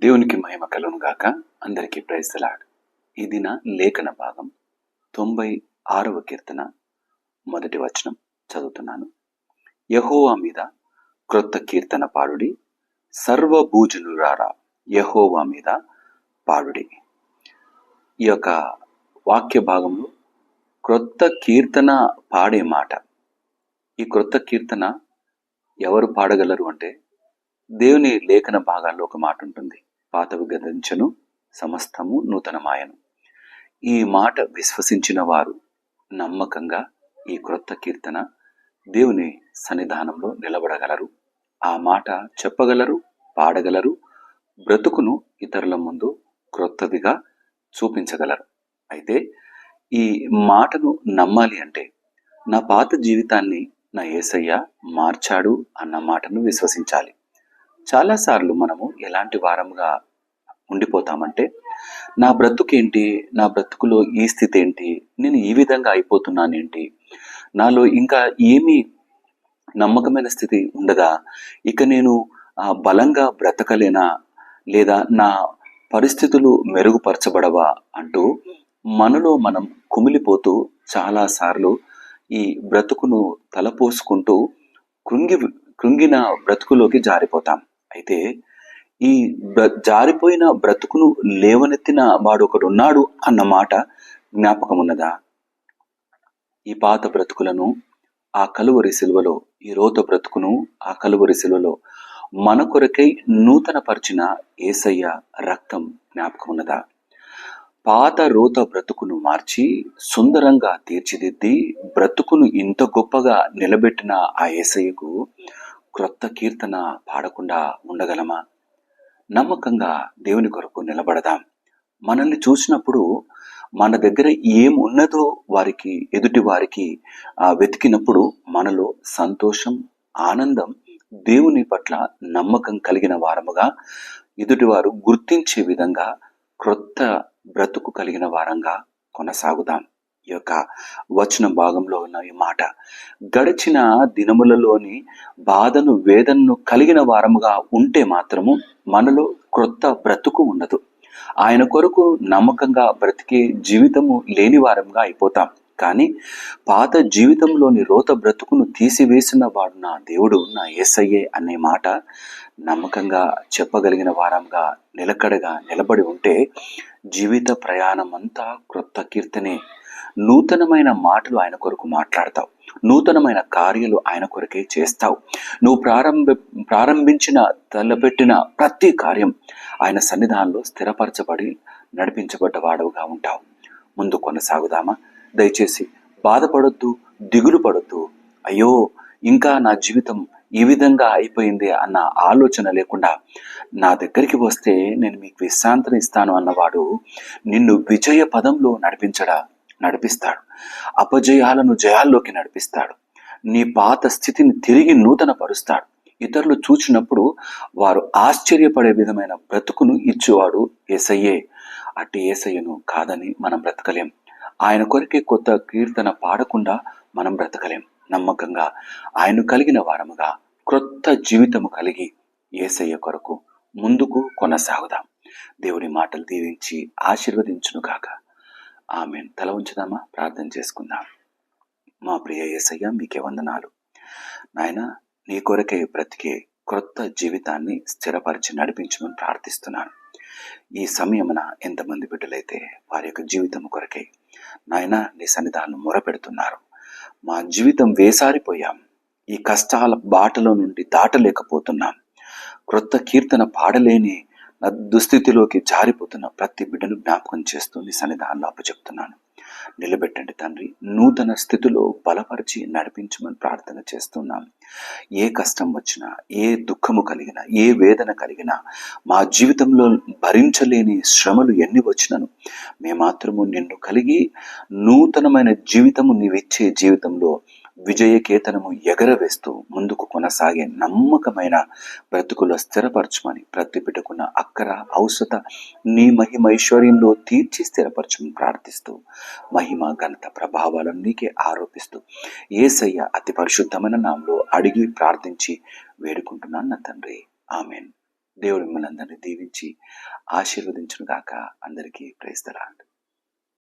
దేవునికి మహిమ కలుగును గాక. అందరికీ ప్రైజ్ ది లార్డ్. ఈ దిన లేఖన భాగం 96వ కీర్తన మొదటి వచనం చదువుతున్నాను. యెహోవా మీద క్రొత్త కీర్తన పాడుడి, సర్వభూజనులారా యెహోవా మీద పాడుడి. ఈ యొక్క వాక్య భాగంలో క్రొత్త కీర్తన పాడే మాట. ఈ క్రొత్త కీర్తన ఎవరు పాడగలరు అంటే, దేవుని లేఖన భాగాల్లో ఒక మాట ఉంటుంది, పాతవి గతించెను, సమస్తము నూతనమాయను. ఈ మాట విశ్వసించిన వారు నమ్మకంగా ఈ క్రొత్త కీర్తన దేవుని సన్నిధానంలో నిలబడగలరు. ఆ మాట చెప్పగలరు, పాడగలరు, బ్రతుకును ఇతరుల ముందు క్రొత్తదిగా చూపించగలరు. అయితే ఈ మాటను నమ్మాలి అంటే, నా పాత జీవితాన్ని నా యేసయ్య మార్చాడు అన్న మాటను విశ్వసించాలి. చాలాసార్లు మనము ఎలాంటి వారముగా ఉండిపోతామంటే, నా బ్రతుకేంటి, నా బ్రతుకులో ఈ స్థితి ఏంటి, నేను ఈ విధంగా అయిపోతున్నానేంటి, నాలో ఇంకా ఏమీ నమ్మకమైన స్థితి ఉండదా, ఇక నేను బలంగా బ్రతకలేనా, లేదా నా పరిస్థితులు మెరుగుపరచబడవా అంటూ మనలో మనం కుమిలిపోతూ చాలాసార్లు ఈ బ్రతుకును తలపోసుకుంటూ కృంగిన బ్రతుకులోకి జారిపోతాం. అయితే ఈ జారిపోయిన బ్రతుకును లేవనెత్తిన వాడు ఒకడు ఉన్నాడు అన్న మాట జ్ఞాపకం ఉన్నదా? ఈ పాత బ్రతుకులను ఆ కలువరి సిలువలో, ఈ రోత బ్రతుకును ఆ కలువరి సిలువలో మన కొరకై నూతన పరిచిన యేసయ్య రక్తం జ్ఞాపకం ఉన్నదా? పాత రోత బ్రతుకును మార్చి సుందరంగా తీర్చిదిద్ది బ్రతుకును ఇంత గొప్పగా నిలబెట్టిన ఆ యేసయ్యకు క్రొత్త కీర్తన పాడకుండా ఉండగలమా? నమ్మకంగా దేవుని కొరకు నిలబడదాం. మనల్ని చూసినప్పుడు మన దగ్గర ఏమున్నదో ఎదుటి వారికి వెతికినప్పుడు మనలో సంతోషం, ఆనందం, దేవుని పట్ల నమ్మకం కలిగిన వారముగా ఎదుటివారు గుర్తించే విధంగా క్రొత్త బ్రతుకు కలిగిన వారంగా కొనసాగుదాం. ఈ యొక్క వచన భాగంలో ఉన్న ఈ మాట, గడిచిన దినములలోని బాధను, వేదనను కలిగిన వారముగా ఉంటే మాత్రము మనలో క్రొత్త బ్రతుకు ఉండదు. ఆయన కొరకు నమ్మకంగా బ్రతికే జీవితము లేని వారంగా అయిపోతాం. కానీ పాత జీవితంలోని రోత బ్రతుకును తీసివేసిన వాడు నా దేవుడు, నా యేసయ్యే అనే మాట నమ్మకంగా చెప్పగలిగిన వారంగా నిలకడగా నిలబడి ఉంటే జీవిత ప్రయాణం అంతా క్రొత్త కీర్తనే. నూతనమైన మాటలు ఆయన కొరకు మాట్లాడతావు, నూతనమైన కార్యాలు ఆయన కొరకే చేస్తావు. నువ్వు ప్రారంభించిన తలపెట్టిన ప్రతి కార్యం ఆయన సన్నిధానంలో స్థిరపరచబడి నడిపించబడ్డ వాడవుగా ఉంటావు. ముందు కొనసాగుదామా? దయచేసి బాధపడొద్దు, దిగులు పడొద్దు. అయ్యో ఇంకా నా జీవితం ఈ విధంగా అయిపోయింది అన్న ఆలోచన లేకుండా, నా దగ్గరికి వస్తే నేను మీకు విశ్రాంతిని ఇస్తాను అన్నవాడు నిన్ను విజయ పదంలో నడిపిస్తాడు. అపజయాలను జయాల్లోకి నడిపిస్తాడు. నీ పాత స్థితిని తిరిగి నూతన పరుస్తాడు. ఇతరులు చూచినప్పుడు వారు ఆశ్చర్యపడే విధమైన బ్రతుకును ఇచ్చేవాడు యేసయ్యే. అట్టి యేసయ్యను కాదని మనం బ్రతకలేం. ఆయన కొరకే కొత్త కీర్తన పాడకుండా మనం బ్రతకలేం. నమ్మకంగా ఆయన కలిగిన వారముగా క్రొత్త జీవితము కలిగి యేసయ్య కొరకు ముందుకు కొనసాగుదాం. దేవుడి మాటలు దీవించి ఆశీర్వదించును గాక. ఆమేన్. తల ఉంచుదామా? ప్రార్థన చేసుకుందాం. మా ప్రియ యేసయ్య, మీకే వందనాలు నాయన. నీ కొరకే బ్రతికే క్రొత్త జీవితాన్ని స్థిరపరిచి నడిపించమని ప్రార్థిస్తున్నాను. ఈ సమయమున ఎంతమంది బిడ్డలైతే వారి యొక్క జీవితం కొరకే నాయన నీ సన్నిధానం మొరపెడుతున్నారు. మా జీవితం వేసారిపోయాం, ఈ కష్టాల బాటలో నుండి దాటలేకపోతున్నాం, క్రొత్త కీర్తన పాడలేని దుస్థితిలోకి జారిపోతున్న ప్రతి బిడ్డను జ్ఞాపకం చేస్తూ నీ సన్నిధానంలో అప్పచెప్తున్నాను. నిలబెట్టండి తండ్రి. నూతన స్థితిలో బలపరిచి నడిపించమని ప్రార్థన చేస్తున్నాం. ఏ కష్టం వచ్చినా, ఏ దుఃఖము కలిగినా, ఏ వేదన కలిగినా, మా జీవితంలో భరించలేని శ్రమలు ఎన్ని వచ్చినను మేమాత్రము నిన్ను కలిగి నూతనమైన జీవితము నీవిచ్చే జీవితంలో విజయకేతనము ఎగరవేస్తూ ముందుకు కొనసాగే నమ్మకమైన బ్రతుకులో స్థిరపరచమని, ప్రతి బిడ్డకున్న అక్కర అవసరత నీ మహిమైశ్వర్యంలో తీర్చి స్థిరపరచమని ప్రార్థిస్తూ, మహిమ ఘనత ప్రభావాలను నీకే ఆరోపిస్తూ యేసయ్య అతి పరిశుద్ధమైన నామములో అడిగి ప్రార్థించి వేడుకుంటున్నాను నా తండ్రి. ఆమెన్. దేవుడు మిమ్మల్ని అందరినీ దీవించి ఆశీర్వదించును గాక. అందరికీ ప్రైజ్ ది లార్డ్.